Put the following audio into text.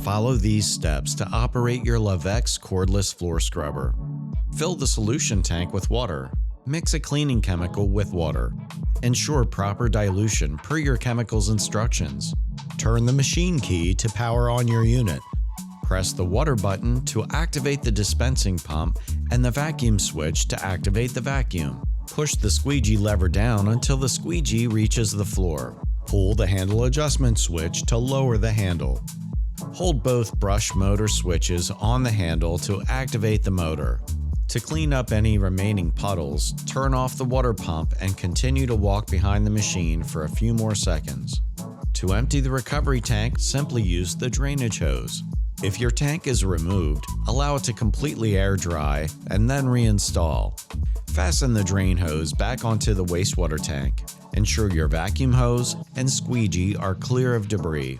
Follow these steps to operate your Lavex Cordless floor scrubber. Fill the solution tank with water. Mix a cleaning chemical with water. Ensure proper dilution per your chemical's instructions. Turn the machine key to power on your unit. Press the water button to activate the dispensing pump and the vacuum switch to activate the vacuum. Push the squeegee lever down until the squeegee reaches the floor. Pull the handle adjustment switch to lower the handle. Hold both brush motor switches on the handle to activate the motor. To clean up any remaining puddles, turn off the water pump and continue to walk behind the machine for a few more seconds. To empty the recovery tank, simply use the drainage hose. If your tank is removed, allow it to completely air dry and then reinstall. Fasten the drain hose back onto the wastewater tank. Ensure your vacuum hose and squeegee are clear of debris.